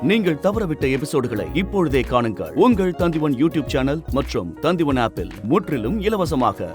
நீங்கள் தவறவிட்ட எபிசோடுகளை இப்பொழுதே காணுங்கள் உங்கள் தந்திவன் யூடியூப் சேனல் மற்றும் தந்திவன் ஆப்பில் முற்றிலும் இலவசமாக.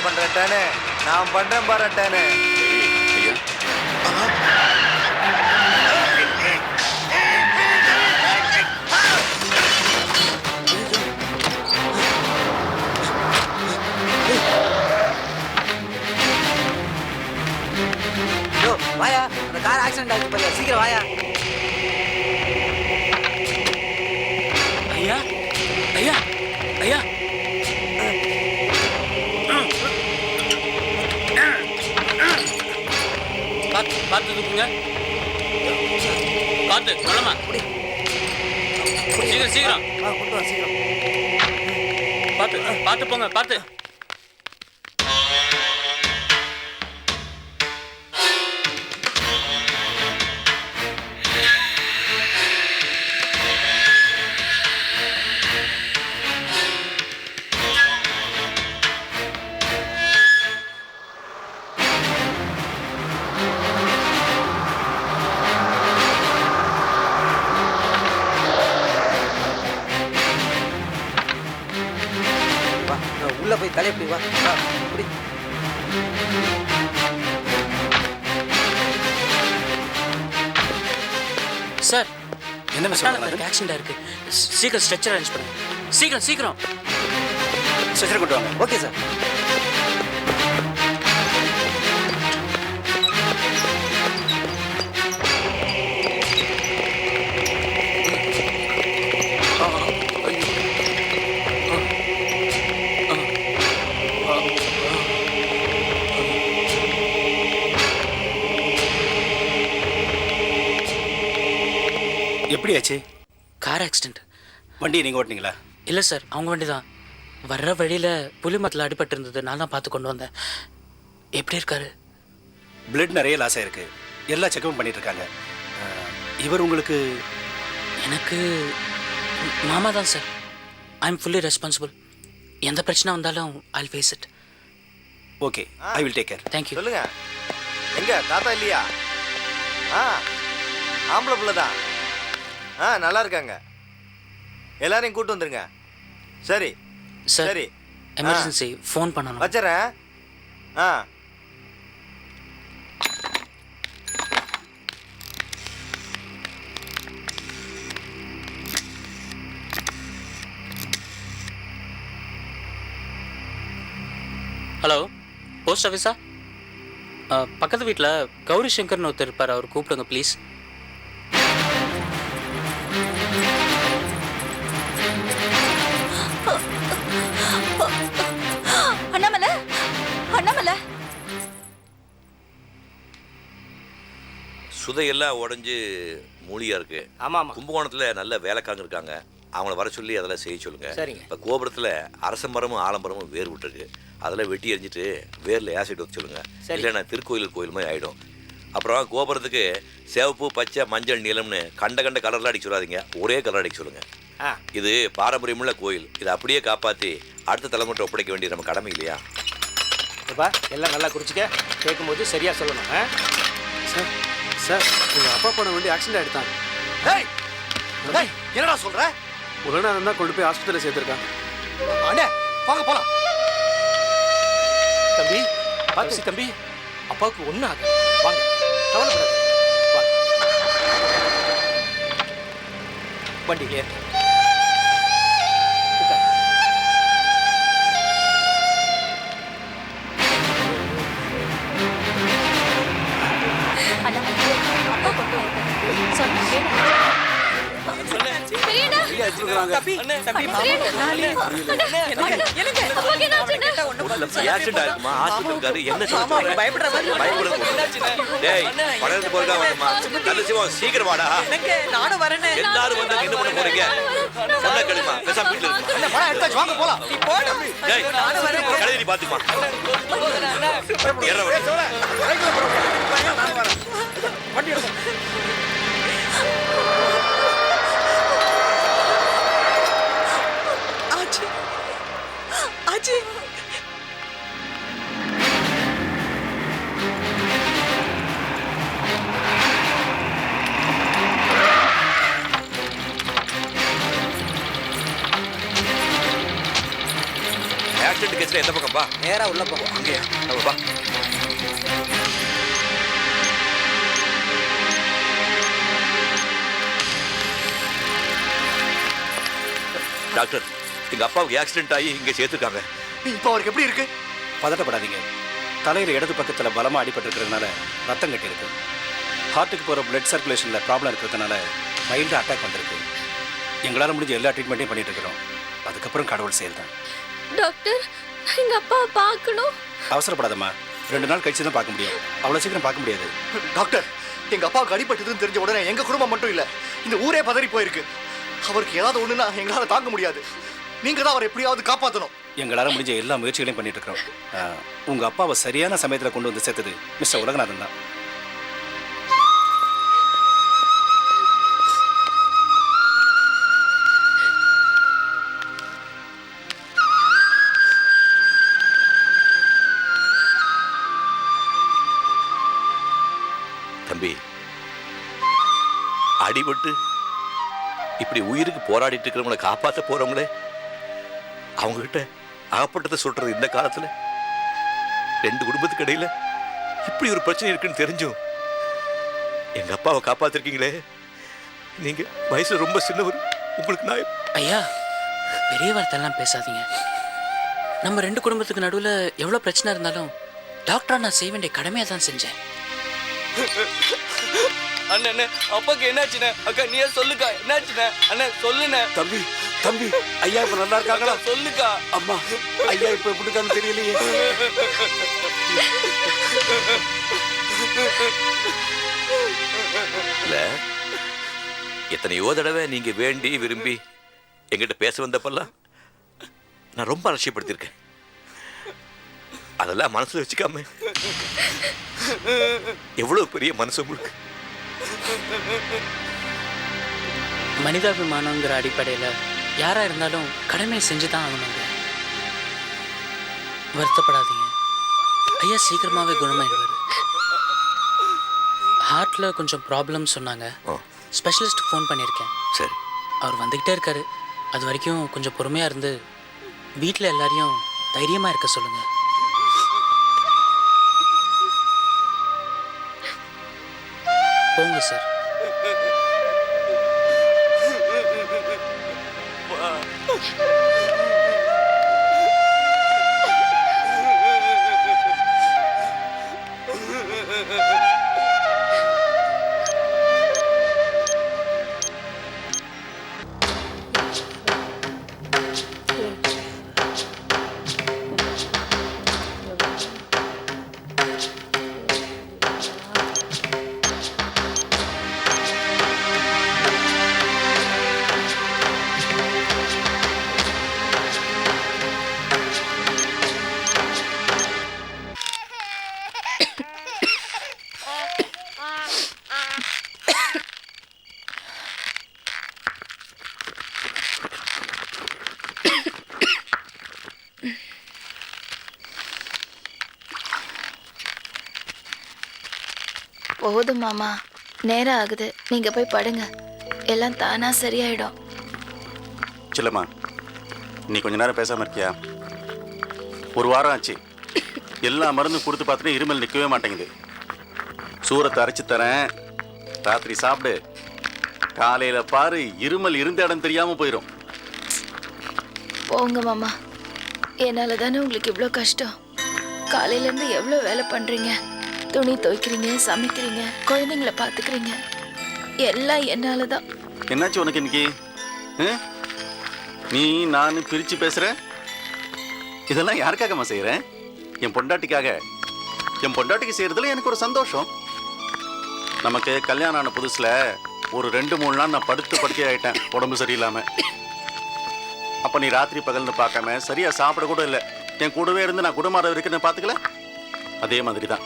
பண்றேன் நான் பண்றேன் பாருட்டேனே. வாயா, அந்த கார் ஆக்சிடென்ட் ஆயிடுச்சு பாரியா, சீக்கிரம் வாயா. ஐயா ஐயா ஐயா பார்த்து தூக்குங்க, பார்த்து சொல்லமா, சீக்கிரம் சீக்கிரம் கொண்டு வா, சீக்கிரம் பார்த்து பார்த்து போங்க, பார்த்து. உள்ள போய் தலையை பிடி, வா பிடி. சார் என்ன ஆக்சிடென்ட் இருக்கு, சீக்கிரம் ஸ்ட்ரெச்சர் அரேஞ்ச் பண்ணுங்க, சீக்கிரம் சீக்கிரம் ஸ்ட்ரெச்சர் கொண்டு வாங்க. Okay sir. எப்படி ஆச்சு? Car accident. வண்டியை நீங்கள் ஓட்டினீங்களா? இல்லை சார், அவங்க வண்டி தான். வர்ற வழியில் புலி மரத்தில் அடிபட்டு இருந்தது, நான் தான் பார்த்து கொண்டு வந்தேன். எப்படி இருக்காரு? பிளட் நிறைய லாஸ் ஆயிருக்கு, எல்லா செக்கப்பும் பண்ணிட்டு இருக்காங்க. இவர் உங்களுக்கு? எனக்கு மாமா தான் sir. I am fully responsible. எந்த பிரச்சனை வந்தாலும் I will face it. Okay, I will take care. Thank you. சொல்லுங்க, எங்க தாத்தா இல்லையா? ஆம்பளை பிள்ளை தான். நல்லா இருக்காங்க, எல்லாரையும் கூட்டு வந்துருங்க. சரி சார், சரி, எமர்ஜென்சி ஃபோன் பண்ணணும். வச்சுறேன். ஹலோ, போஸ்ட் ஆஃபீஸா? பக்கத்து வீட்டில் கௌரி சங்கர்னு ஒருத்தர் இருப்பார், அவர் கூப்பிடுங்க ப்ளீஸ். அண்ணாமலை, அண்ணாமலை. சுதையெல்லாம் உடஞ்சி மூலியாக இருக்குது. ஆமாம், கும்பகோணத்தில் நல்ல வேலைக்காரங்க இருக்காங்க, அவங்கள வர சொல்லி அதெல்லாம் செய்ய சொல்லுங்கள். சரிங்க. இப்போ கோபுரத்தில் அரச மரமும் ஆலமரமும் வேர் விட்டுருக்கு, அதெல்லாம் வெட்டி எரிஞ்சிட்டு வேரில் ஆசிட் ஊற்ற சொல்லுங்கள். இல்லைன்னா திருக்கோயில் கோயில் மாதிரி ஆகிடும். அப்புறம் கோபுரத்துக்கு சிவப்பு, பச்சை, மஞ்சள், நீலம்னு கண்ட கலர்லாம் அடிக்க சொல்லாதீங்க, ஒரே கலர் அடிக்க சொல்லுங்கள். இது பாரம்பரியமுள்ள கோயில், இதை அப்படியே காப்பாற்றி அடுத்த தலைமுறை ஒப்படைக்க வேண்டிய நம்ம கடமை இல்லையா? எல்லாம் நல்லா குறிச்சிக்க, கேட்கும்போது சரியாக சொல்லணும். சார் சார், உங்கள் அப்பா போன வண்டி ஆக்சிடென்ட் ஆகிட்டான். என்னடா சொல்ற? உடனே தான் கொண்டு போய் ஹாஸ்பிட்டலில் சேர்த்துருக்கான். அண்ணே வாங்க போலாம். தம்பி பார்த்து தம்பி, அப்பாவுக்கு ஒன்றும் ஆகும், வாங்க, கவலைப்படாது, வாங்க வண்டியிலே. அண்ணாமலை, அப்பா கொண்டு போயிருக்காரு. சொன்னா கேளு. தம்பி தம்பி ஆக்சிடென்ட் ஆயிருக்குமா ஹாஸ்பிட்டல் இருக்காரு என்ன சொல்றாங்க பயப்படுற மாதிரி டேய் படத்து போறதா வரமா நல்ல சிவம் சீக்கிரம் வாடா நானும் வரேனே எல்லாரும் வந்து என்ன பண்ண போறீங்க சொன்னா கேளுமா பேசாம வீட்ல இருக்கு அண்ணா பணம் எடுத்தாச்சு வாங்க போலாம் நீ போடா டேய் கடையை நீ பாத்துமா ஏற வண்டி எடுங்க ஆச்சி ஆச்சி ஆக்சிடென்ட் கேஸ்ல எந்த பக்கம் பா நேரா உள்ள போ அங்கயா வா டாக்டர் எங்க அப்பாவுக்கு ஆக்சிடென்ட் ஆகி இங்க சேர்த்துருக்காங்க இப்போ அவருக்கு எப்படி இருக்கு? பதட்டப்படாதீங்க. தலையில் இடது பக்கத்தில் பலமாக அடிபட்டிருக்கிறதுனால ரத்தம் கட்டியிருக்கு. ஹார்ட்டுக்கு போகிற பிளட் சர்க்குலேஷனில் ப்ராப்ளம் இருக்கிறதுனால மைல்டாக அட்டாக் வந்திருக்கு. எங்களால் முடிஞ்ச எல்லா ட்ரீட்மெண்ட்டையும் பண்ணிட்டு இருக்கிறோம். அதுக்கப்புறம் கடவுள் செயல் தான். டாக்டர் எங்க அப்பாவை பார்க்கணும். அவசரப்படாதம்மா, 2 நாள் கழிச்சு தான் பார்க்க முடியும். அவ்வளோ சீக்கிரம் பார்க்க முடியாது. டாக்டர் எங்க அப்பாவுக்கு அடிபட்டதுன்னு தெரிஞ்ச உடனே எங்க குடும்பம் மட்டும் இல்ல இந்த ஊரே பதறி போயிருக்கு. அவருக்கு ஏதாவது ஒண்ணுன்னா எங்களால தாங்க முடியாது. நீங்க தான் அவரை எப்படியாவது காப்பாற்றணும். எங்களால் முடிஞ்ச எல்லா முயற்சிகளையும் பண்ணிட்டு இருக்கிறோம். உங்கள் அப்பாவை சரியான சமயத்தில் கொண்டு வந்து சேர்த்தது மிஸ்டர் உலகநாதன் தான். தம்பி, அடிபட்டு இப்படி உயிருக்கு போராடிட்டு இருக்கிறவங்களை காப்பாற்ற போறவங்களே அவங்க கிட்ட அகப்பட்டதை சொல்றது இந்த காலத்துல 2 குடும்பத்துக்கு இடையில இப்படி ஒரு பிரச்சனை இருக்குன்னு தெரிஞ்சும் எங்க அப்பாவை காப்பாத்திருக்கீங்களே. நீங்க வயசுல ரொம்ப சின்னவர். உங்களுக்கு நான் ஐயா, பெரிய வார்த்தைலாம் பேசாதீங்க. நம்ம 2 குடும்பத்துக்கு நடுவில் எவ்வளோ பிரச்சனை இருந்தாலும் டாக்டரா நான் செய்ய வேண்டிய கடமையை தான் செஞ்சேன். அண்ணே அப்பாக்கு என்னாச்சுண்ணே? அக்கா நீயே சொல்லுக்கா, என்னாச்சுண்ணே? அண்ணே சொல்லுண்ணே. தம்பி தம்பி ஐயா இப்ப நல்லா இருக்காங்களா? சொல்லுக்கா. அம்மா ஐயா இப்ப எப்படி இருக்கான்னு தெரியலையே. இல்ல எத்தனையோ தடவை நீங்க வேண்டி விரும்பி எங்கிட்ட பேச வந்தப்பெல்லாம் நான் ரொம்ப அலட்சியப்படுத்திருக்கேன். அதெல்லாம் மனசுல வச்சுக்காம எவ்வளவு பெரிய மனசு உங்களுக்கு. மனிதாபிமானங்கிற அடிப்படையில் யாராக இருந்தாலும் கடமையை செஞ்சு தான் ஆகணுங்க. வருத்தப்படாதீங்க, ஐயா சீக்கிரமாகவே குணமாயிடுவார். ஹார்ட்டில் கொஞ்சம் ப்ராப்ளம் சொன்னாங்க. ஸ்பெஷலிஸ்ட் ஃபோன் பண்ணியிருக்கேன். சரி, அவர் வந்துக்கிட்டே இருக்காரு. அது வரைக்கும் கொஞ்சம் பொறுமையாக இருந்து வீட்டில் எல்லாரையும் தைரியமாக இருக்க சொல்லுங்கள். போங்க சார். போதும் மாமா, நேரம் ஆகுது. நீங்க போய் படுங்க, எல்லாம் தானா சரியாயிடும். சில்லம்மா நீ கொஞ்ச நேரம் பேசாம இருக்கியா? 1 வாரம் ஆச்சு. எல்லா மருந்தும் கொடுத்து பார்த்துட்டு இருமல் நிற்கவே மாட்டேங்குது. சூரத்தை அரைச்சி தரேன், ராத்திரி சாப்பிடு. காலையில பாரு இருமல் இருந்த இடம் தெரியாம போயிடும். போங்க மாமா, என்னால தானே உங்களுக்கு இவ்வளோ கஷ்டம். காலையில இருந்து எவ்வளோ வேலை பண்றீங்க. துணி துவைக்கிறீங்க, சமைக்கிறீங்க, குழந்தைங்களை பார்த்துக்கிறீங்க. எல்லாம் என்னால தான். என்னாச்சு உனக்கு இன்னைக்கு? நீ நான் பிரிச்சு பேசுற? இதெல்லாம் யாருக்காகம்மா செய்யறேன்? என் பொண்டாட்டிக்காக. என் பொண்டாட்டிக்கு செய்யறதுல எனக்கு ஒரு சந்தோஷம். நமக்கு கல்யாணம் ஆன புதுசுல ஒரு 2-3 நாள் நான் படுக்கை ஆயிட்டேன், உடம்பு சரியில்லாம. அப்ப நீ ராத்திரி பகல்னு பார்க்காம சரியா சாப்பிட கூட இல்லை, என் கூடவே இருந்து நான் குடும்பம் வரைக்கும் நான் பார்த்துக்கல. அதே மாதிரி தான்.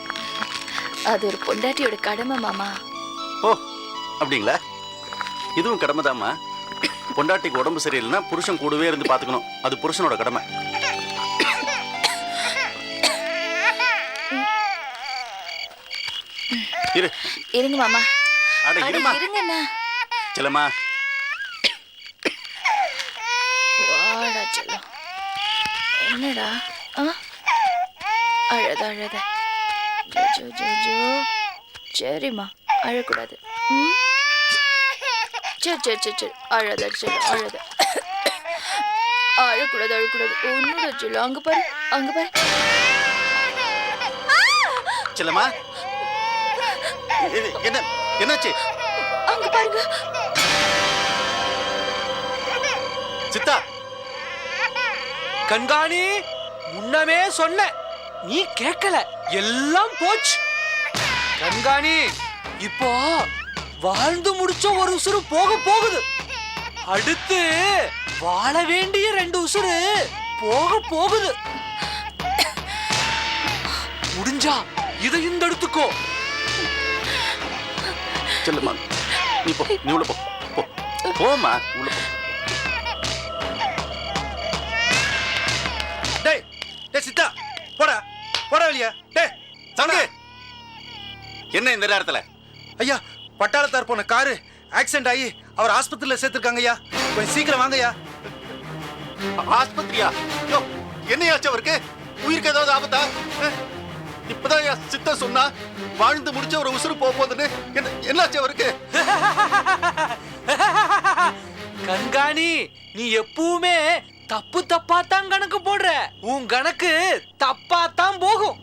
அது ஒரு பொண்டாட்டியோட கடமை மாமா. ஓ அப்படிங்களா? இதுவும் கடமை தாம்மா. பொண்டாட்டிக்கு உடம்பு சரியில்லைன்னா புருஷன் கூடவே இருந்து பார்த்துக்கணும், அது புருஷனோட கடமை. இரு இருங்க மாமா. அட இருமா. இருங்கண்ணா. செல்லம்மா. வாடா செல்லம். என்னடா? அழத அழத. ஜோ ஜோ ஜோ. சரிம்மா, அழக்கூடாது. சரி சரி சரி சரி, அழத செல்லம், அழத. அழக்கூடாது அழக்கூடாது. ஒன்னுடா செல்லம், அங்க பாரு அங்க பாரு. செல்லம்மா, என்ன என்னாச்சு? அங்க பாருங்க. சித்தா. கண்காணி, முன்னமே சொன்ன, நீ கேட்கல, எல்லாம் போச்சு. கண்காணி, இப்போ வாழ்ந்து முடிச்ச ஒரு உசுறு போக போகுது. அடுத்து வாழ வேண்டிய 2 உசுறு போக போகுது. முடிஞ்சா இதையும் தடுத்துக்கோ. செல்லம்மா, நீ போ, நீ உள்ள போ. போ போமா, உள்ள போ. டேய் டேய் சித்தா, போடா போடா வெளியா. டேய் தம்பி, என்ன இந்த நேரத்துல? ஐயா, பட்டாளத்தார் போன காரு ஆக்சிடென்ட் ஆகி அவர் ஆஸ்பத்திரியில் சேர்த்துருக்காங்க ஐயா. கொஞ்சம் சீக்கிரம் வாங்க ஐயா. ஆஸ்பத்திரியா? யோ, என்னையாச்சு அவருக்கு? உயிருக்கு ஏதாவது ஆபத்தா? இப்பதான் சித்தா சொன்னா வாழ்ந்து முடிச்ச ஒரு உசுறு போகுதுன்னு. என்னாச்சு அவருக்கு? கண்காணி, நீ எப்பவுமே தப்பு தப்பாத்தான் கணக்கு போடுற. உன் கணக்கு தப்பாத்தான் போகும்.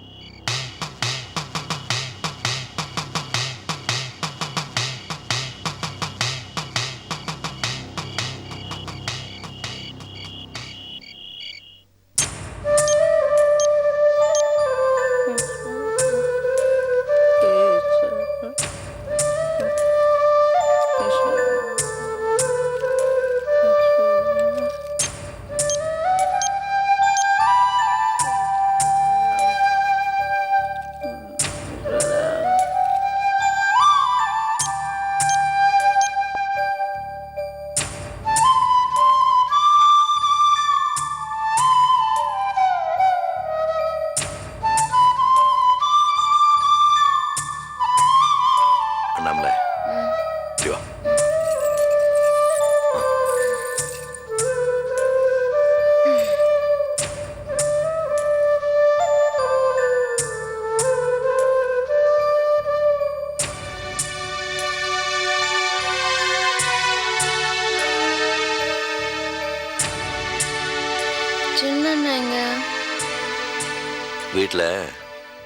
வீட்டில்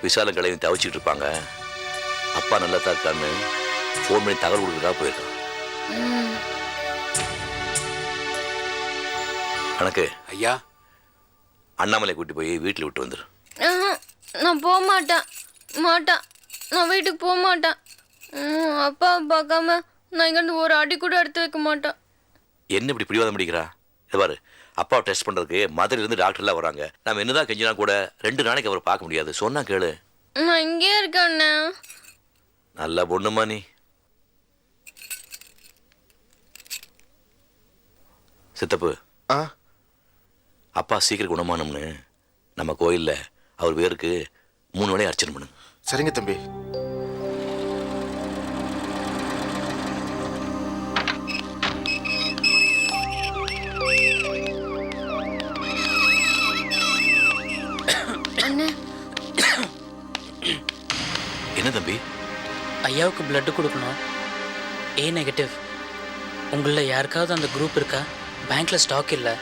விசாலம் கலையும் தவிச்சிட்டு இருப்பாங்க. அப்பா நல்லா தான் இருக்கான்னு ஃபோன் பண்ணி தகவல் கொடுக்குறதா போயிருக்கான். கணக்கு ஐயா, அண்ணாமலை கூட்டி போய் வீட்டில் விட்டு வந்துரு. நான் போக மாட்டேன் மாட்டேன், நான் வீட்டுக்கு போக மாட்டேன். அப்பா பார்க்காம நான் இங்கேருந்து ஒரு அடி கூட எடுத்து வைக்க மாட்டேன். என்ன இப்படி பிடிவாதம் முடிக்கிறா? இது பாரு, அப்பாவை டெஸ்ட் பண்ணுறதுக்கு மதுரையிலேருந்து டாக்டர்லாம் வராங்க. நம்ம என்னதான் கெஞ்சினா கூட 2 நாளைக்கு அவரை பார்க்க முடியாது. சொன்னா கேளு. நான் இங்கே இருக்கேன். நல்ல பொண்ணுமா நீ. சித்தப்பு, அப்பா சீக்கிரம் குணமானம்னு நம்ம கோயிலில் அவர் பேருக்கு 3 வேளையும் அர்ச்சனை பண்ணு. சரிங்க தம்பி. என்ன தம்பி? ஐயாவுக்கு பிளட் கொடுக்கணும். ஏ நெகட்டிவ். உங்களில் யாருக்காவது அந்த குரூப் இருக்கா? பேங்க்ல ஸ்டாக் இல்லை.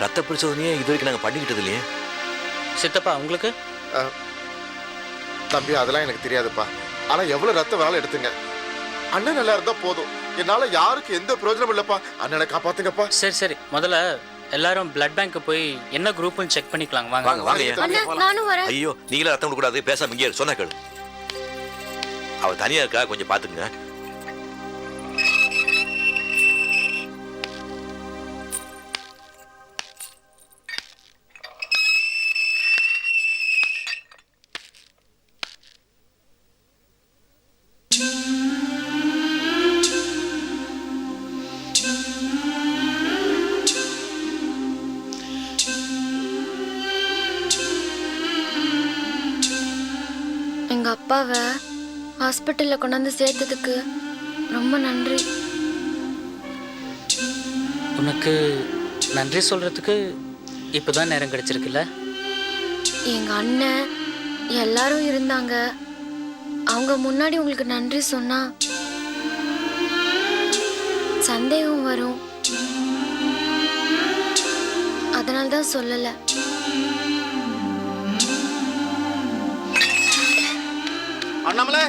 ரத்த பரிசோதனையே இது வரைக்கும் நாங்கள் பண்ணிக்கிட்டது இல்லையே. சித்தப்பா உங்களுக்கு? தம்பி, அதெல்லாம் எனக்கு தெரியாதுப்பா. ஆனா எவ்வளவு ரத்தம் வேலை எடுத்துங்க. அண்ணன் நல்லா இருந்தா போதும். என்னால யாருக்கு எந்த பிரயோஜனம் இல்லப்பா. அண்ணனை காப்பாத்துங்கப்பா. சரி சரி, முதல்ல எல்லாரும் பிளட் பேங்க் போய் என்ன குரூப்னு செக் பண்ணிக்கலாம் வாங்க. வாங்க வாங்க ஐயா. அண்ணா நானும் வரேன். ஐயோ நீங்களே ரத்தம் கொடுக்கூடாது, பேசாம இங்கே சொன்ன கேளு. அவ தனியா இருக்கா, கொஞ்சம் பாத்துக்குங்க. எங்க அப்பாவை ஹாஸ்பிட்டல்ல கொண்டாந்து சேர்த்ததுக்கு ரொம்ப நன்றி. உனக்கு நன்றி சொல்றதுக்கு இப்போதான் நேரம் கிடைச்சிருக்குல்ல. எங்க அண்ணன் எல்லாரும் இருந்தாங்க. அவங்க முன்னாடி உங்களுக்கு நன்றி சொன்னா சந்தேகம் வரும். அதனால தான் சொல்லல. அண்ணாமலை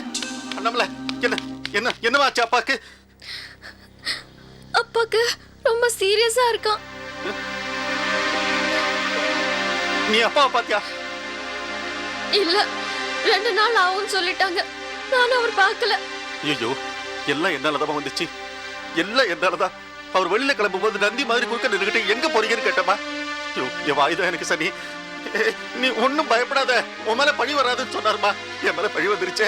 அண்ணாமலை என்ன என்ன என்னவாச்சு அப்பாக்கு? அப்பாக்கு ரொம்ப சீரியஸா இருக்கான். நீ அப்பாவை பாத்தியா? இல்ல 2 நாள் ஆகும்னு சொல்லிட்டாங்க. நான் அவர் பார்க்கல. ஐயோ எல்லாம் என்னாலதான் வந்துச்சு, எல்லாம் என்னாலதான். அவர் வெளியில கிளம்பும் போது நந்தி மாதிரி குறுக்க நின்றுகிட்டு எங்க போறீங்கன்னு கேட்டமா. ஐயோ என் வாய்தான் எனக்கு சனி. நீ ஒன்னும் பயப்படாத, உன் மேல பழி வராதுன்னு சொன்னாருமா. என் மேல பழி வந்துருச்சே.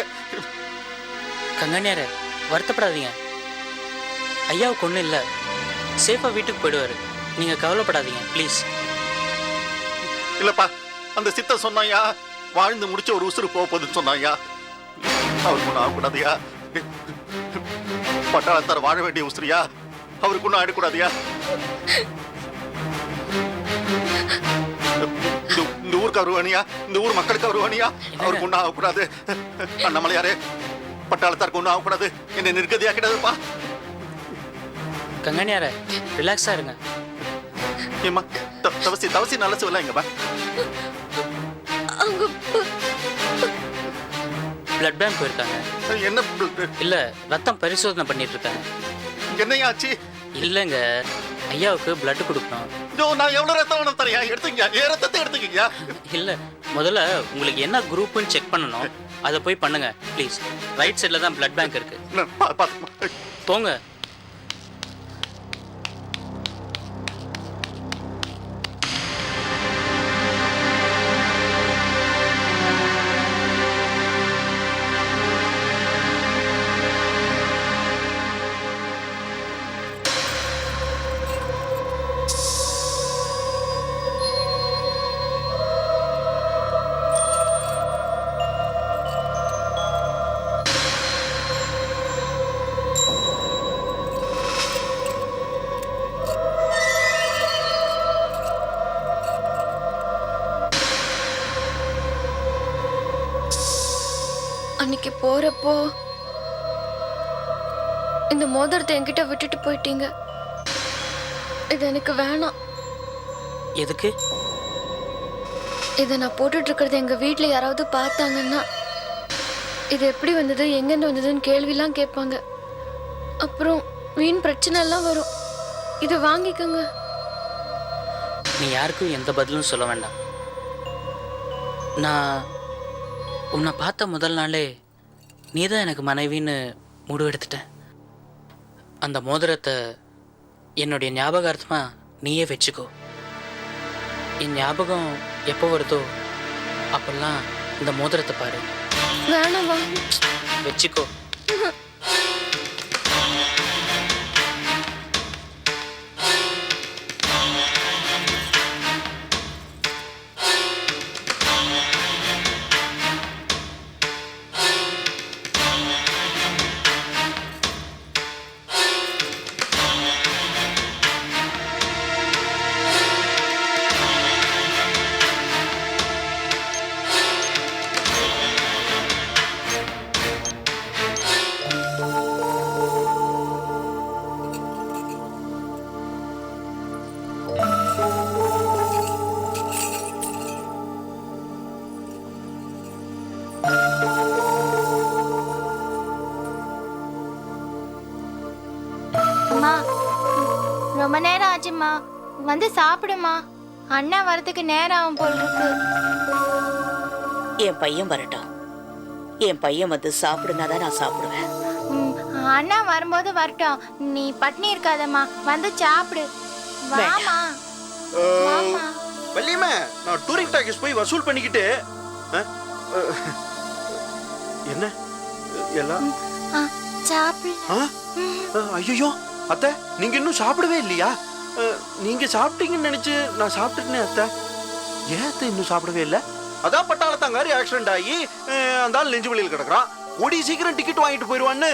கங்கண்யாரே வருத்தப்படாதீங்க. ஐயாவுக்கு ஒன்றும் இல்லை, சேஃபாக வீட்டுக்கு போயிடுவார். நீங்கள் கவலைப்படாதீங்க ப்ளீஸ். இல்லப்பா, அந்த சித்தன் சொன்னாயா வாழ்ந்து முடிச்ச ஒரு உசுறு போக போகுதுன்னு சொன்னாயா. அவருக்கு ஒன்றும் ஆகக்கூடாதியா. பட்டாளத்தார் வாழ வேண்டிய உசுரியா, அவருக்கு ஒன்றும் ஆயிடக்கூடாதியா. இந்த ஊருக்கு அவருவானியா, இந்த ஊர் மக்களுக்கு அவருவானியா. அவருக்கு ஒன்றும் ஆகக்கூடாது. அண்ணாமலையாரே, பட்டாளத்தாருக்கு ஒன்றும் ஆகக்கூடாது. என்ன நிற்கதியா கிடையாதுப்பா. கங்கண்யாரே ரிலாக்ஸாக இருங்க. ஏம்மா தவசி தவசி நல்ல சொல்லலாம் எங்கப்பா. அவங்க பிளட் பேங்க் போயிருக்காங்க. என்ன இல்லை ரத்தம் பரிசோதனை பண்ணிட்டு இருக்காங்க. என்னையா ஆச்சு? இல்லைங்க, ஐயாவுக்கு பிளட் கொடுக்கணும். நான் எவ்வளவு ரத்தம் வேணும் தரையா? எடுத்துங்க, ஏன் ரத்தத்தை எடுத்துக்கீங்க. இல்லை முதல்ல உங்களுக்கு என்ன குரூப்னு செக் பண்ணணும், அதை போய் பண்ணுங்க ப்ளீஸ். ரைட் சைடில் தான் பிளட் பேங்க் இருக்கு, போங்க. அன்னைக்கு போறப்போ இந்த மோதிரத்தை என்கிட்ட விட்டுட்டு போயிட்டீங்க. இது எனக்கு வேணாம். எதுக்கு? இதை நான் போட்டுட்டு இருக்கிறது எங்க வீட்டுல யாராவது பார்த்தாங்கன்னா இது எப்படி வந்தது, எங்கேருந்து வந்ததுன்னு கேள்விலாம் கேட்பாங்க. அப்புறம் வீண் பிரச்சனை எல்லாம் வரும். இதை வாங்கிக்கோங்க. நீ யாருக்கும் எந்த பதிலும் சொல்ல வேண்டாம். நான் உன்னை பார்த்த முதல் நாளே நீ தான் எனக்கு மனைவின்னு முடிவெடுத்துட்டேன். அந்த மோதிரத்தை என்னுடைய ஞாபகார்த்தமாக நீயே வச்சுக்கோ. என் ஞாபகம் எப்போ வருதோ அப்பெல்லாம் இந்த மோதிரத்தை பாரு. வேணாவா? வச்சுக்கோ. ரொம்ப நேரம் ஆச்சும்மா, வந்து சாப்பிடுமா. அண்ணா வரதுக்கு நேரம் ஆகும் போல் இருக்கு. என் பையன் வரட்டும். என் பையன் வந்து சாப்பிடுனா தான் நான் சாப்பிடுவேன். அண்ணா வரும்போது வரட்டும். நீ பட்னி இருக்காதம்மா, வந்து சாப்பிடு. வாமா வாமா. வள்ளியம்மா, நான் டூரிங் டாக்கீஸ் போய் வசூல் பண்ணிக்கிட்டு என்ன எல்லாம் சாப்பிடு. ஐயோ அத்தை, நீங்க இன்னும் சாப்பிடவே இல்லையா? நீங்க சாப்பிட்டீங்கன்னு நினைச்சு நான் சாப்பிட்டுட்டேன் அத்தை. ஏன் அத்தை இன்னும் சாப்பிடவே இல்லை? அதான் பட்டாளத்தாங்காரி ஆக்சிடென்ட் ஆகி அந்த ஆள் நெஞ்சு வழியில் கிடக்குறான். ஓடி சீக்கிரம் டிக்கெட் வாங்கிட்டு போயிடுவான்னு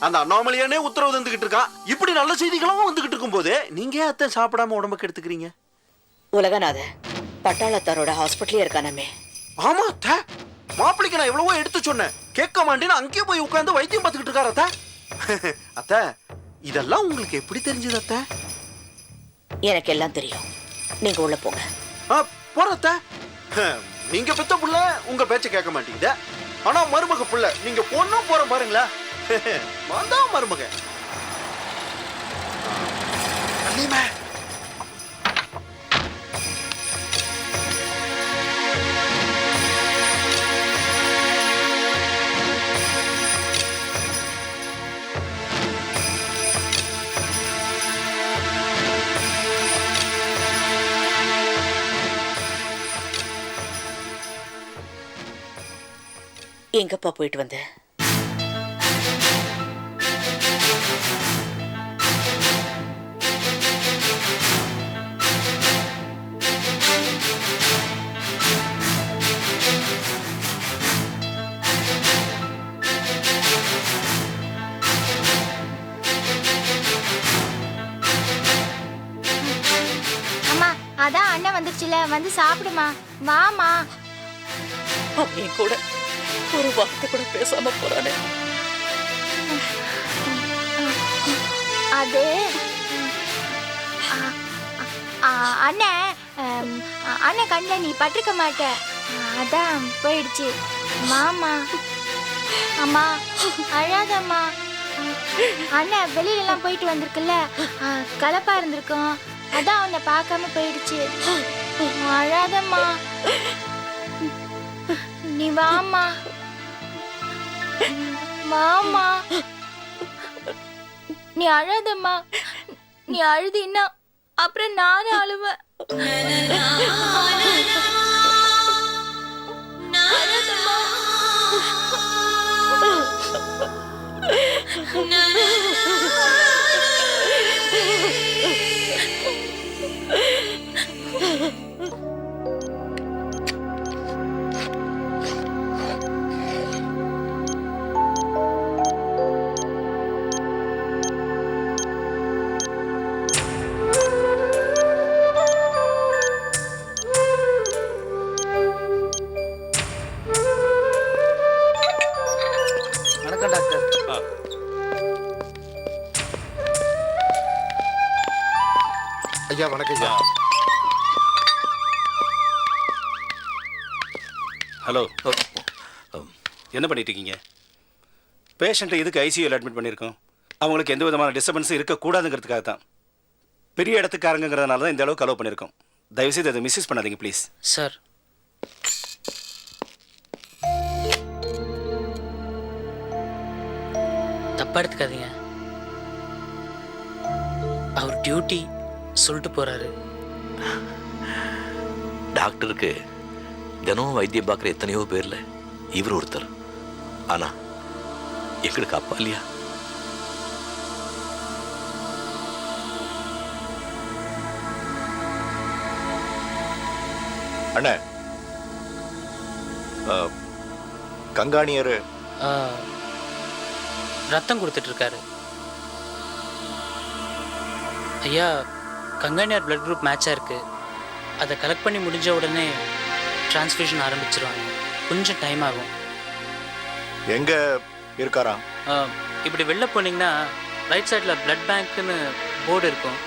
அந்த அண்ணாமலையானே உத்தரவு வந்துகிட்டு இருக்கான். இப்படி நல்ல செய்திகளும் வந்துகிட்டு இருக்கும் போது நீங்க ஏன் அத்தை சாப்பிடாம உடம்புக்கு எடுத்துக்கிறீங்க? உலகநாத பட்டாளத்தாரோட ஹாஸ்பிட்டலே இருக்கானமே. ஆமா அத்தை, மாப்பிள்ளைக்கு நான் எவ்வளவோ எடுத்து சொன்னேன், கேட்க மாட்டேன்னு அங்கேயே போய் உட்காந்து வைத்தியம் பார்த்துக்கிட்டு இருக்காரு அத்தை. அத்தை, இதெல்லாம் உங்களுக்கு எப்படி தெரிஞ்சது அத்தை? எனக்கு எல்லாம் தெரியும். நீங்க உள்ள போங்க. போற அத்தை. நீங்க பெத்த புள்ள உங்க பேச்ச கேட்க மாட்டீங்க. ஆனா மருமக புள்ள நீங்க பொண்ணும் போற பாருங்களா. வந்தான் மருமக. எங்கப்பா போயிட்டு வந்த? அம்மா, அதான் அண்ணன் வந்துருச்சுல, வந்து சாப்பிடுமா. வாமா. அவன் கூட ஒரு வார்த்தை கூட பேசாம போறானே. அது அண்ணன் அண்ணன் கண்ணில் நீ பட்டிருக்க மாட்ட, அதான் போயிடுச்சு. மாமா. அம்மா அழாதம்மா. அண்ணன் வெளியிலலாம் போயிட்டு வந்திருக்குல்ல, கலப்பா இருந்திருக்கும், அதான் அவனை பார்க்காம போயிடுச்சு. அழாதம்மா. நீ வாமா. மாமா, நீ அழாதம்மா. நீ அழுதின்னா அப்புறம் நானும் அழுவேன். அழாதம்மா. வணக்கம் டாக்டர். ஐயா வணக்கம் ஐயா. ஹலோ, என்ன பண்ணிட்டு இருக்கீங்க? பேஷண்ட்டை எதுக்கு ஐசியூவில் அட்மிட் பண்ணியிருக்கோம்? அவங்களுக்கு எந்த விதமான டிஸ்டர்பன்ஸும் இருக்கக்கூடாதுங்கிறதுக்காக தான். பெரிய இடத்துக்காரங்கிறதுனால தான் இந்த அளவுக்கு அலோவ் பண்ணியிருக்கோம். தயவுசெய்து அதை மிஸ்யூஸ் பண்ணாதீங்க ப்ளீஸ். சார், தப்பா எடுத்துக்காதீங்க. அவர் டியூட்டி சொல்லிட்டு போறாரு. டாக்டருக்கு தினமும் வைத்தியம் பார்க்குற எத்தனையோ பேர்ல இவர் ஒருத்தர். ஆனா எங்களுக்கு அப்பா இல்லையா? அண்ணே, கங்காணியர் ரத்தம் கொடுத்துட்டு இருக்காரு. ஐயா, கங்காணியார் பிளட் குரூப் மேட்சாக இருக்கு. அதை கலெக்ட் பண்ணி முடிஞ்ச உடனே டிரான்ஸ்ஃபியூஷன் ஆரம்பிச்சிருவாங்க. கொஞ்சம் டைம் ஆகும். எங்க இருக்காரா? இப்படி வெளில போனீங்கன்னா ரைட் சைடில் பிளட் பேங்க்னு போர்டு இருக்கும்,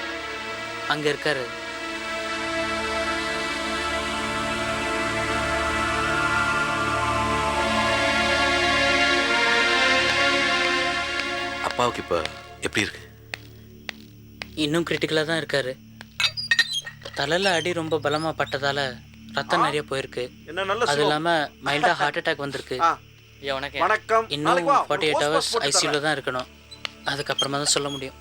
அங்கே இருக்காரு. அப்பாவுக்கு இப்போ எப்படி இருக்கு? இன்னும் கிரிட்டிக்கலாக தான் இருக்காரு. தலையில அடி ரொம்ப பலமா பட்டதால ரத்தம் நிறைய போயிருக்கு. என்ன நல்ல அது இல்லாம மைல்டா ஹார்ட் அட்டாக் வந்திருக்கு. வணக்கம். இன்னும் 48 hours ஐசியூல தான் இருக்கணும். அதுக்கப்புறமா தான் சொல்ல முடியும்.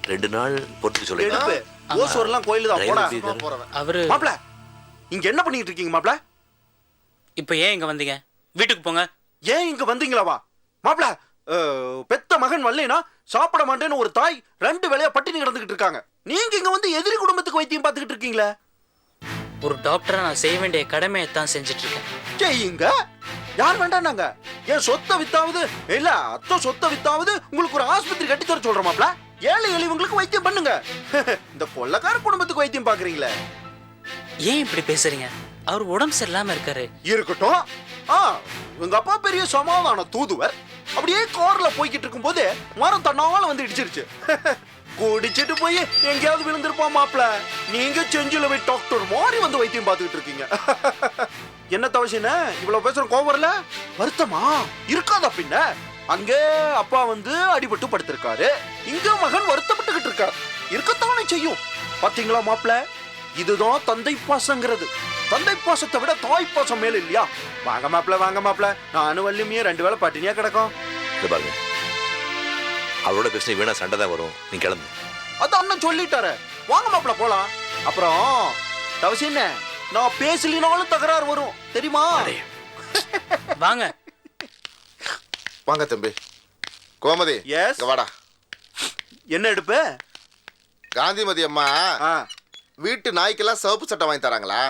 2 நாள் பொறுத்து சொல்லுங்க. ஓசூர்லாம் கோயில தான் போடா. அவரு மாப்ள இங்க என்ன பண்ணிட்டு இருக்கீங்க மாப்ள? இப்போ ஏன் இங்க வந்தீங்க? வீட்டுக்கு போங்க. ஏன் இங்க வந்தீங்களாவா? மாப்ள பெத்த மகன் வரலைனா சாப்பிட மாட்டேன்னு ஒரு தாய் 2 வேளையா பட்டினி கிடந்துகிட்டு இருக்காங்க. நீங்க இங்க வந்து எதிரி குடும்பத்துக்கு வைத்தியம் பார்த்துக்கிட்டு இருக்கீங்களே. ஒரு டாக்டரா நான் செய்ய வேண்டிய கடமையை தான் செஞ்சுட்டு இருக்கேன். செய்யுங்க. யார் வேண்டாம்னாங்க? ஏன் சொத்தை வித்தாவது இல்ல அத்த சொத்தை வித்தாவது உங்களுக்கு ஒரு ஆஸ்பத்திரி கட்டி தர சொல்ற மாப்ள. ஏழை எளிவங்களுக்கு வைத்தியம் பண்ணுங்க. இந்த கொள்ளக்கார குடும்பத்துக்கு வைத்தியம் பாக்குறீங்களே. ஏன் இப்படி பேசுறீங்க? அவர் உடம்பு சரியில்லாம இருக்காரு. இருக்கட்டும். உங்க அப்பா பெரிய சமாதான தூதுவர். அப்படியே கார்ல போய்கிட்டு இருக்கும் போது மரம் தன்னால வந்து இடிச்சிருச்சு. குடிச்சிட்டு போய் எங்கேயாவது விழுந்திருப்பா மாப்ள. நீங்க செஞ்சுல போய் டாக்டர் மாதிரி வந்து வைத்தியம் பார்த்துக்கிட்டு இருக்கீங்க. என்ன தவசின இவ்வளவு பேசுற கோவர்ல வருத்தமா இருக்காதா? பின்ன அங்கே அப்பா வந்து அடிபட்டு படுத்திருக்காரு, இங்க மகன் வருத்தப்பட்டுக்கிட்டு இருக்காரு. இருக்கத்தானே செய்யும். பாத்தீங்களா மாப்ள, இதுதான் தந்தை பாசங்கிறது. தந்தை பாசத்தை விட தாய் பாசம் மேல இல்லையா? வாங்க மாப்ள, வாங்க மாப்ள. நானும் வள்ளியுமே 2 வேளை பட்டினியா கிடக்கும். பாருங்க, அவரோட பேசின வீணா சண்டை தான் வரும். நீ கிளம்பு. அது அண்ணன் சொல்லிட்டாரு. வாங்க மாப்ள போலாம். அப்புறம் தவசின நான் பேசலினாலும் தகராறு வரும் தெரியுமா? வாங்க வாங்க தம்பி. கோமதி, எஸ் வாடா. என்ன எடுப்பு? காந்திமதி அம்மா வீட்டு நாய்க்கெல்லாம் சிவப்பு சட்டை வாங்கி தராங்களா?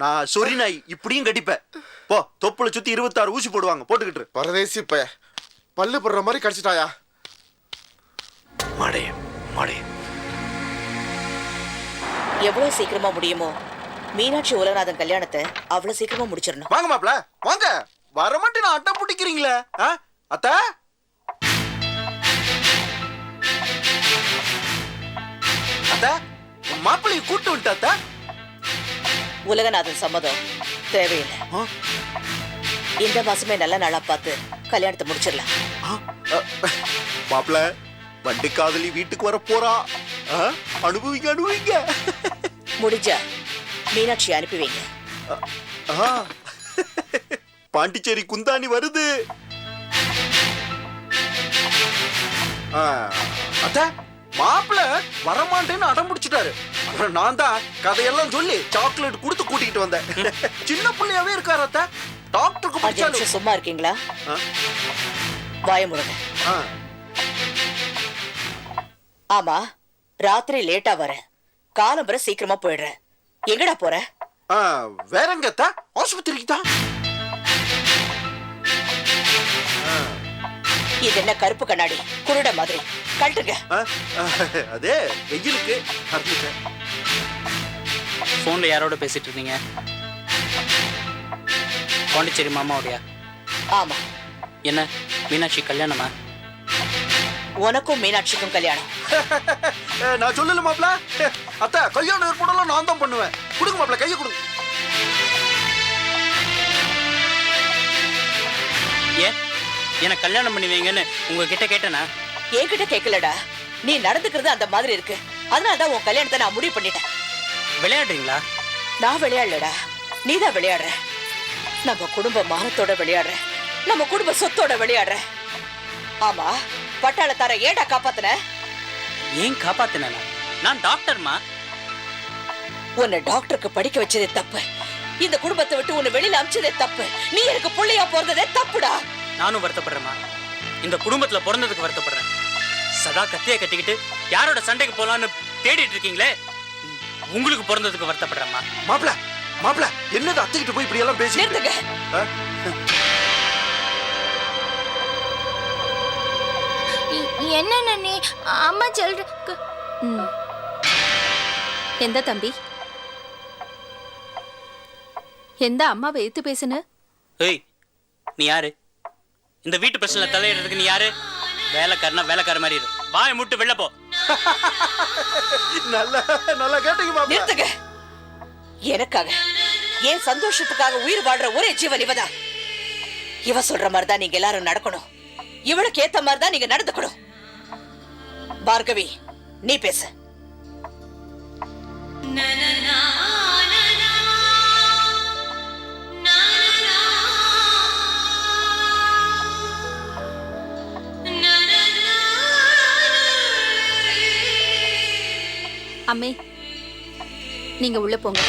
நான் சொரி நாய் இப்படியும் கடிப்பேன். போ, தொப்புல சுத்தி 26 ஊசி போடுவாங்க, போட்டுக்கிட்டு. பரதேசி இப்ப பல்லு போடுற மாதிரி கடிச்சிட்டாயா? மாடே மாடே, எவ்வளவு சீக்கிரமா முடியுமோ மீனாட்சி உலகநாதன் கல்யாணத்தை அவ்வளவு சீக்கிரமா முடிச்சிடணும். வாங்க மாப்ள, வாங்க. வரமாட்டே நான் அட்டம் பிடிக்கிறீங்களே. அத்த அத்த மாப்பிள்ளைய கூட்டு விட்டு அத்த. உலகநாதன் சம்மதம் தேவையில்லை. இந்த மாசமே நல்ல நாளா பார்த்து கல்யாணத்தை முடிச்சிடலாம். மாப்ள, வண்டி காதலி வீட்டுக்கு வர போறா. அனுபவிங்க அனுபவிங்க. முடிஞ்சா மீனாட்சி அனுப்பி வைங்க. பாண்டிச்சேரி குந்தாணி வருது. அத்த மாப்பிள வரமாட்டேன்னு அடம் பிடிச்சிட்டாரு. அப்புறம் நான் தான் கதையெல்லாம் சொல்லி சாக்லேட் கொடுத்து கூட்டிட்டு வந்தேன். சின்ன பிள்ளையாவே இருக்காரு அத்த. டாக்டருக்கு பிடிச்சாலும் சும்மா இருக்கீங்களா? வாய முருங்க. ஆமா, ராத்திரி லேட்டா வர, காலம் வர சீக்கிரமா போயிடுற. எங்கடா போற? வேற எங்க அத்த? ஆஸ்பத்திரிக்கு தான். இது என்ன கருப்பு கண்ணாடி குருட மாதிரி? கழட்டுங்க. அதே வெயிலுக்கு போன்ல யாரோட பேசிட்டு இருந்தீங்க? பாண்டிச்சேரி மாமாவுடையா? ஆமா. என்ன மீனாட்சி கல்யாணமா? உனக்கும் மீனாட்சிக்கும் கல்யாணம். நான் சொல்லல மாப்ள. அத்த கல்யாணம் ஏற்பாடெல்லாம் நான் தான் பண்ணுவேன். கொடுங்க மாப்ள, கையை கொடுங்க. ஏன் என்ன கல்யாணம் பண்ணி வைங்கன்னு உங்ககிட்ட கேட்டேனா? என்கிட்ட கேட்கலடா. நீ நடந்துக்கிறது அந்த மாதிரி இருக்கு. அதனாலதான் உன் கல்யாணத்தை நான் முடிவு பண்ணிட்டேன். விளையாடுறீங்களா? நான் விளையாடலடா, நீதான் விளையாடுற. நம்ம குடும்ப மானத்தோட விளையாடுற, நம்ம குடும்ப சொத்தோட விளையாடுற. ஆமா, பட்டாளத்தார ஏடா காப்பாத்துன? ஏன் காப்பாத்தினா? நான் டாக்டர்மா. உன்னை டாக்டருக்கு படிக்க வச்சதே தப்பு. இந்த குடும்பத்தை விட்டு உன்னை வெளியில அமிச்சதே தப்பு. நீ எனக்கு புள்ளையா பிறந்ததே தப்புடா. நானும் வருத்தப்படுறேம்மா. இந்த குடும்பத்துல பிறந்ததுக்கு வருத்தப்படுறேன். சதா கத்தியை கட்டிக்கிட்டு யாரோட சண்டைக்கு போலான்னு தேடிட்டு இருக்கீங்களே, உங்களுக்கு பிறந்ததுக்கு வருத்தப்படுறேம்மா. மாப்ள மாப்ள, என்னது அத்தைகிட்ட போய் இப்படி எல்லாம் பேசி? நிறுத்துங்க. என்ன நீ அம்மா சொல்ற? எந்த தம்பி? எந்த அம்மாவை எதிர்த்து பேசுன? ஏய், நீ யாரு? இந்த வீட்டு பிரச்சனை தலையிடுறதுக்கு நீ யாரு? வேலைக்காரனா வேலைக்கார மாதிரி இரு. வாயை முட்டு வெளில போ. நல்லா கேட்டீங்க மாப்ள. நிறுத்துங்க. எனக்காக, என் சந்தோஷத்துக்காக உயிர் வாழ்ற ஒரே ஜீவன் இவதான். இவ சொல்ற மாதிரிதான் நீங்க எல்லாரும் நடக்கணும். இவளுக்கு ஏத்த மாதிரிதான் நீங்க நடந்துக்கணும். பார்கவி, நீ பேசு. அம்மே, நீங்க உள்ள போங்க.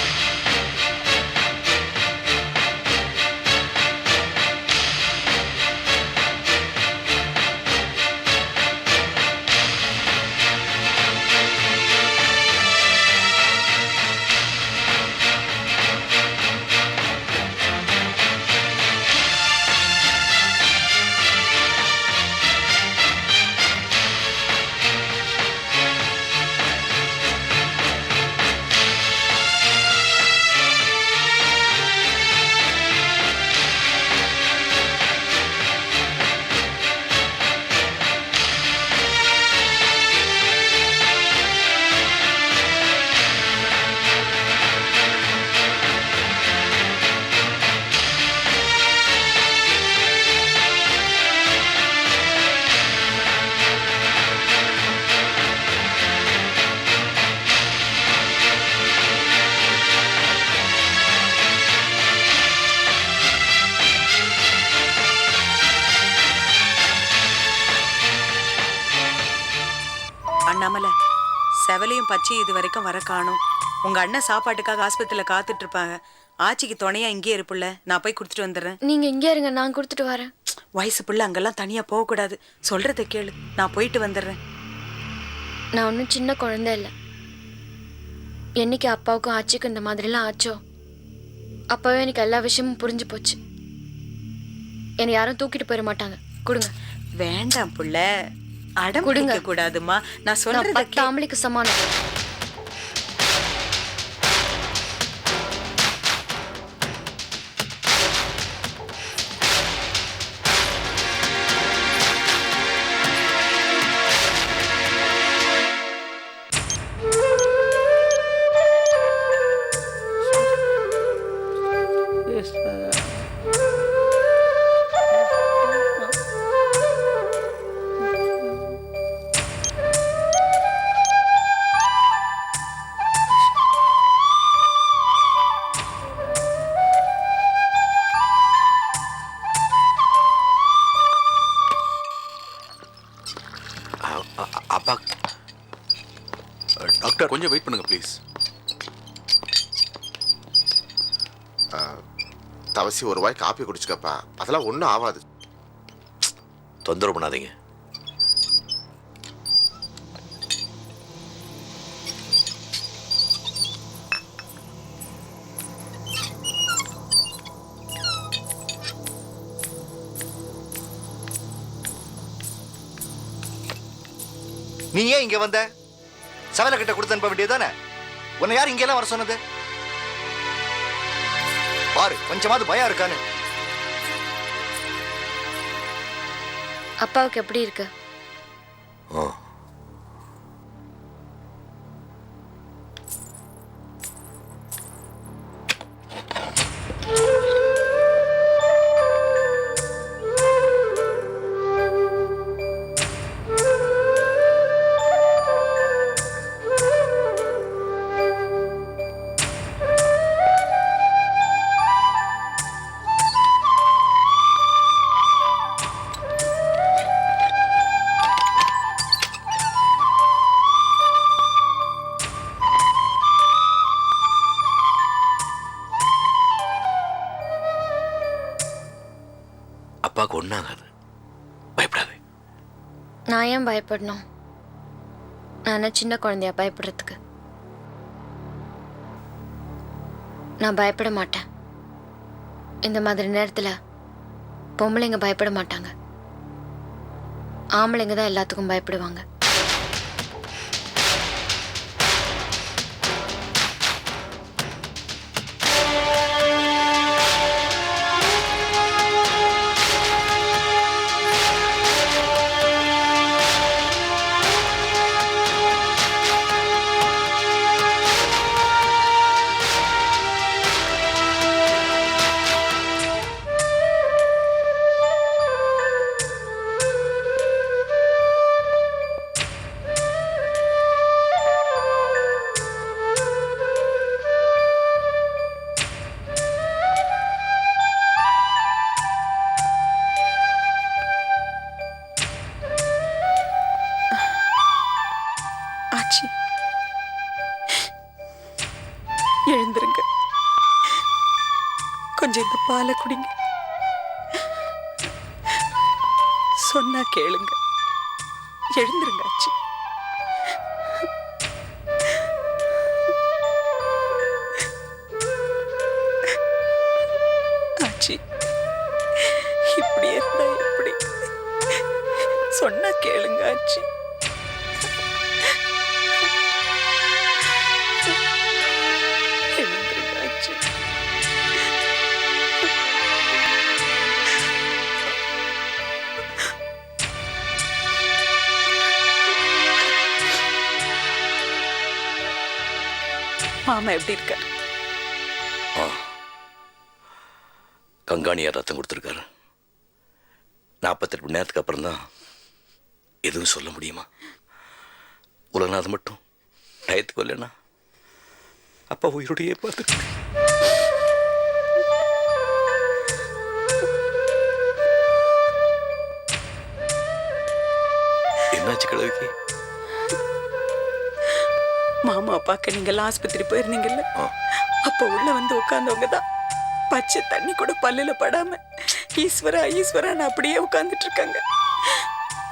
அண்ணாமலை, செவலையும் பச்சையும் இது வரைக்கும் வர காணும். உங்க அண்ணன் சாப்பாட்டுக்காக ஆஸ்பத்திரியில காத்துட்டு இருப்பாங்க. ஆச்சிக்கு துணையா இங்கே இருப்புல, நான் போய் கொடுத்துட்டு வந்துடுறேன். நீங்க இங்கே இருங்க, நான் கொடுத்துட்டு வரேன். வயசு புள்ள அங்கெல்லாம் தனியா போக கூடாது. சொல்றத கேளு, நான் போயிட்டு வந்துடுறேன். நான் ஒன்றும் சின்ன குழந்தை இல்லை. என்னைக்கு அப்பாவுக்கும் ஆச்சிக்கும் இந்த மாதிரிலாம் ஆச்சோ அப்பவே எனக்கு எல்லா விஷயமும் புரிஞ்சு போச்சு. என்னை யாரும் தூக்கிட்டு போயிட மாட்டாங்க. கொடுங்க. வேண்டாம் புள்ள, அடம் பிடிக்க கூடாதுமா. நான் சொல்றது 10 ஆம்பளைக்கு சமானம். அப்பா, டாக்டர் கொஞ்சம் வெயிட் பண்ணுங்க ப்ளீஸ். தவசி ஒரு வாய் காப்பி குடிச்சுக்கப்பா, அதெல்லாம் ஒன்றும் ஆகாது. தொந்தரவு பண்ணாதீங்க. நீ ஏன் இங்க வந்த? சவலை கிட்ட கொடுத்து அனுப்ப வேண்டியதானே? உன்னை யார் இங்கெல்லாம் வர சொன்னது? பாரு, கொஞ்சமாவது பயம் இருக்கான்னு. அப்பாவுக்கு எப்படி இருக்கு? அப்பாவுக்கு ஒன்றாகாது, பயப்படாது. நான் ஏன் பயப்படணும்? நான் சின்ன குழந்தையா பயப்படுறதுக்கு? நான் பயப்பட மாட்டேன். இந்த மாதிரி நேரத்தில் பொம்பளைங்க பயப்பட மாட்டாங்க. ஆம்பளைங்க தான் எல்லாத்துக்கும் பயப்படுவாங்க. ஆச்சி எழுந்துருங்க, கொஞ்சம் இந்த பாலை குடிங்க. சொன்னா கேளுங்க, எழுந்துருங்க ஆச்சி. ஆச்சி இப்படி இருந்தா எப்படி? சொன்னா கேளுங்க ஆச்சி. எழுந்துருங்க ஆச்சி. மாமா எப்படி இருக்காரு? கங்காணியார் ரத்தம் கொடுத்துருக்காரு. 48 மணி நேரத்துக்கு அப்புறம் தான் எதுவும் சொல்ல முடியுமா? உலகநாதன் மட்டும் டயத்துக்கு வரலன்னா அப்பா உயிரோடையே பார்த்து. என்னாச்சு கிழவிக்கு? மாமா பார்க்க நீங்கெல்லாம் ஆஸ்பத்திரி போயிருந்தீங்கல்ல, அப்ப உள்ள வந்து உட்கார்ந்தவங்க தான் பச்சை தண்ணி கூட பல்லுல படாம ஈஸ்வரா ஈஸ்வரான்னு அப்படியே உட்கார்ந்துட்டு இருக்காங்க.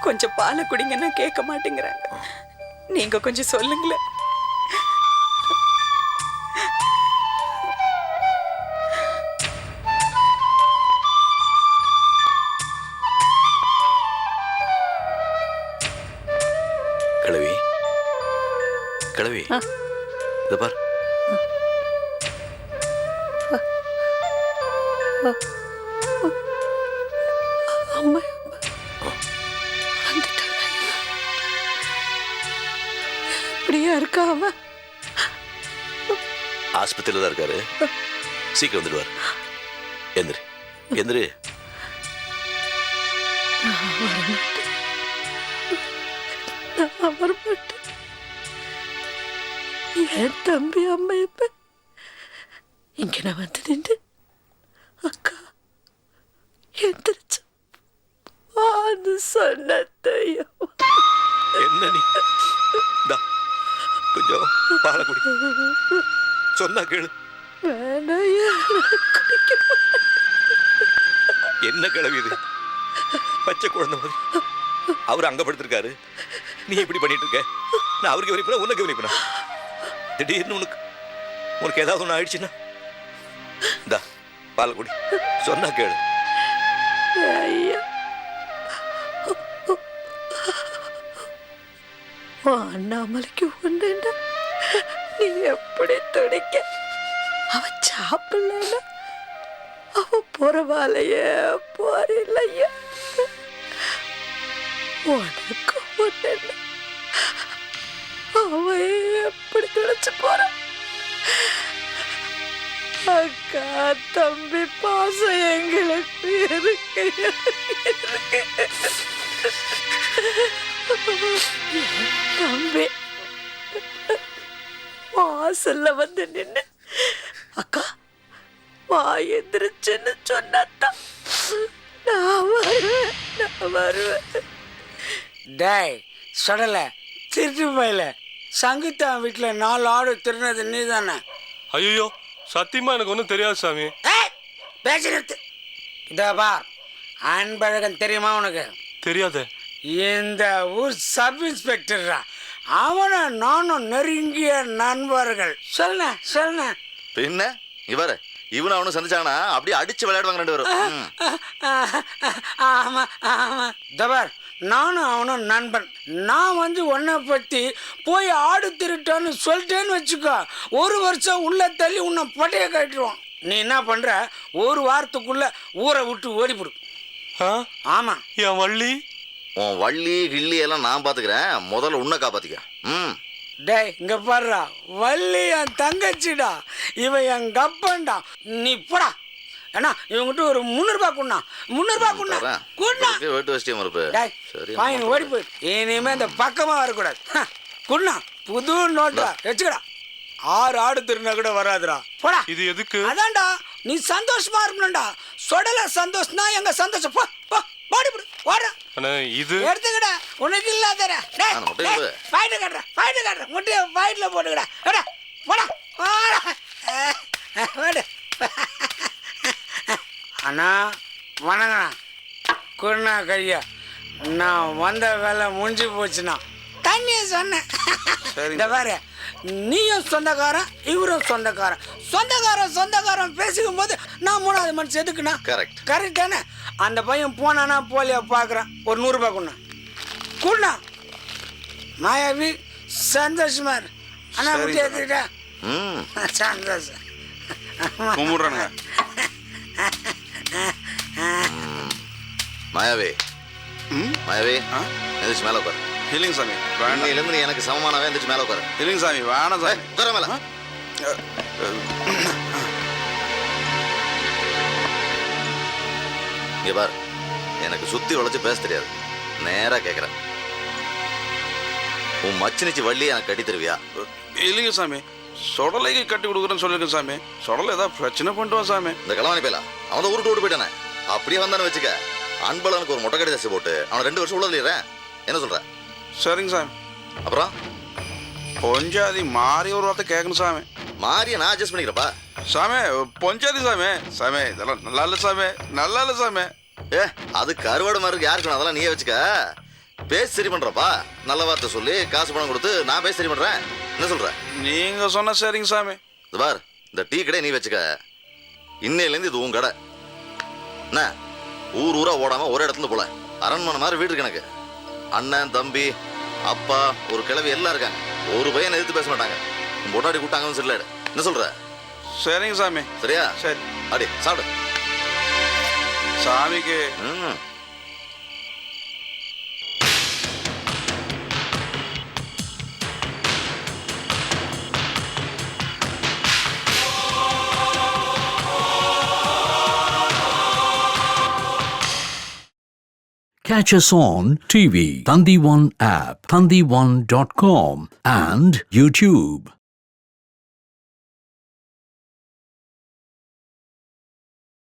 கொஞ்சம் பாலை குடிங்கன்னா கேட்க மாட்டேங்கிறாங்க. நீங்க கொஞ்சம் சொல்லுங்களேன். கிழவி கிழவி இத பார். அம்மா அப்படியா இருக்கா? அவன் ஆஸ்பத்திரியில் தான் இருக்காரு. சீக்கிரம் வந்துடுவார். எந்திரி எந்திரி. நான் வரமாட்டேன். என் தம்பி அம்மா இப்ப இங்க நான் வந்து நின்று அக்கா எந்திரிச்சு சொன்னதையோ. என்ன நீ கொஞ்சம் பாலை குடி. சொன்னா கேளு. என்ன கிளவி இது? பச்சை குழந்தை மாதிரி அவர் அங்க படுத்திருக்காரு, நீ இப்படி பண்ணிட்டு இருக்க. நான் அவருக்கு கவனிப்பா உன்னை கவனிப்பா. திடீர்னு உனக்கு ஏதாவது ஒன்று ஆயிடுச்சுன்னா இந்தா பாலை குடி. சொன்னா கேளு. ஐயா அண்ணாமலைக்கு ஒண்ணுண்டா நீ எப்படி துடிக்க? அவ சாப்பிடல, அவ பரவாயில்லைய போறில்லையா? உனக்கு ஒண்ணு அவ எப்படி துடைச்சு போற? அக்கா தம்பி பாசம் எங்களுக்கு இருக்கு. தம்பி வாசல்ல வந்து நின்னு அக்கா வா எந்திரிச்சுன்னு சொன்னாத்தான் நான் வருவேன். டேய் சொடல திருட்டு போயில சங்கீதா வீட்டுல 4 ஆடு திருநது நீ தானே? ஐயோ சத்தியமா எனக்கு ஒன்றும் தெரியாது சாமி. பேச நிறுத்து. இதோ பார், அன்பழகன் தெரியுமா உனக்கு? தெரியாத. இந்த ஊர் சப் இன்ஸ்பெக்டர்ரா. அவனை நானும் நெருங்கிய நண்பர்கள். சொல்லுண்ண பின்ன இவரு இவனு அவனும் சந்திச்சாங்கன்னா அப்படியே அடிச்சு விளையாடுவாங்க 2 பேரும். ஆமா ஆமா தபார், நானும் அவனும் நண்பன். நான் வந்து உன்னை பத்தி போய் ஆடு திருட்டான்னு சொல்லிட்டேன்னு வச்சுக்கோ, 1 வருஷம் உள்ள தள்ளி உன்னை பட்டைய கட்டிடுவோம். நீ என்ன பண்ற, 1 வாரத்துக்குள்ள ஊரை விட்டு ஓடிப்பிடு. ஆமா. என் வள்ளி உன் வள்ளி கிள்ளி எல்லாம் நான் பாத்துக்கிறேன், முதல்ல உன்னை காப்பாத்திக்க. டேய் இங்க பாருடா, வள்ளி என் தங்கச்சிடா, இவன் என் கப்பன்டா. நீ போடா. ஏன்னா இவங்கிட்ட ஒரு 300 ரூபாய் குண்ணா, 300 ரூபாய் குண்ணா குண்ணா. வெட்டு வச்சிட்டே மறுப்பு. சரி வாங்கி ஓடி போய் இனிமே இந்த பக்கமா வரக்கூடாது. குண்ணா புது நோட்டா வச்சுக்கடா. 6 ஆடு திருநா கூட வராதுடா. போடா. இது எதுக்கு? அதான்டா, நீ சந்தோஷமா இருக்கணும்டா. சொடல சந்தோஷம்னா எங்க சந்தோஷம். போ போ. போடு போடு ஓடுற அண்ணா இது எடுத்துக்கடா உனக்கு இல்லாதடா டேய் ஃபைட் கட்டற முட்டைய ஃபைட்ல போடுங்கடா எடா போடா போடா ஓடு அண்ணா வணங்கண்ணா குருணா கையா நான் வந்த வேலை முடிஞ்சு போச்சுண்ணா தண்ணியை சொன்னேன் இந்த பாரு நீயும் சொந்தக்காரன் இவரும் சொந்தக்காரன் சொந்தக்காரன் பேசிக்கும் போது நான் மூணாவது மனுஷன் எதுக்குண்ணா கரெக்ட் தானே அந்த பையன் போனானா போலியா பார்க்குறேன் ஒரு 100 ரூபாய் குண்ணா மாயாவி சந்தோஷமா இரு அண்ணா முட்டி எடுத்துக்கிட்டேன் சந்தோஷம் கும்பிடுறானுங்க மாயாவே எந்திரிச்சு மேலே உட்காரு இல்லைங்க சாமி இன்னையிலேருந்து நீ எனக்கு சமமானவே எந்திரிச்சு மேலே உட்காரு இல்லைங்க சாமி வேணாம் சாமி உட்கார மேலே இங்க பார் எனக்கு சுத்தி உழைச்சு பேச தெரியாது நேரா கேட்குறேன் உன் மச்சினிச்சு வள்ளி எனக்கு கட்டி தருவியா இல்லைங்க சாமி சொடலைக்கு கட்டி கொடுக்குறேன்னு சொல்லியிருக்கேன் சாமி சொடலை ஏதாவது பிரச்சனை பண்ணிட்டுவான் சாமி இந்த கிழவாணி பேலா அவன் ஊருக்கு விட்டு போயிட்டானே அப்படியே வந்தானு வச்சுக்க அன்பழனுக்கு ஒரு மொட்டை கடி தச்சு போட்டு அவனை 2 வருஷம் உள்ளதுலேறேன் என்ன சொல்ற சரிங்க சாமி அப்புறம் பொஞ்சாதி மாறி ஒரு வார்த்தை கேட்கணும் சாமி மாறிய நான் அட்ஜஸ்ட் பண்ணிக்கிறப்பா சாமி பொஞ்சாதி சாமி இதெல்லாம் நல்லா இல்லை சாமி அது கருவாடு மாதிரி இருக்கு யாருக்கு அதெல்லாம் நீயே வச்சுக்க பேசி சரி பண்றப்பா நல்ல வார்த்தை சொல்லி காசு பணம் கொடுத்து நான் பேசி சரி பண்றேன் என்ன சொல்ற நீங்க சொன்ன சரிங்க சாமி இது பார் இந்த டீ கடை நீ வச்சுக்க இன்னையிலேருந்து இது உன் கடை என்ன ஊரா ஓடாம ஒரே இடத்துல போல அரண்மனை மாதிரி வீடு இருக்கு எனக்கு அண்ணன் தம்பி அப்பா ஒரு கிழவி எல்லாம் இருக்காங்க ஒரு பையனை எதிர்த்து பேச மாட்டாங்க பொட்டாடி கூட்டாங்கன்னு சொல்லல என்ன சொல்ற சரிங்க சாமி சரியா சரி அடி சாப்பிடு சாமிக்கு Catch us on TV, Thandivan app, thandivan.com and YouTube.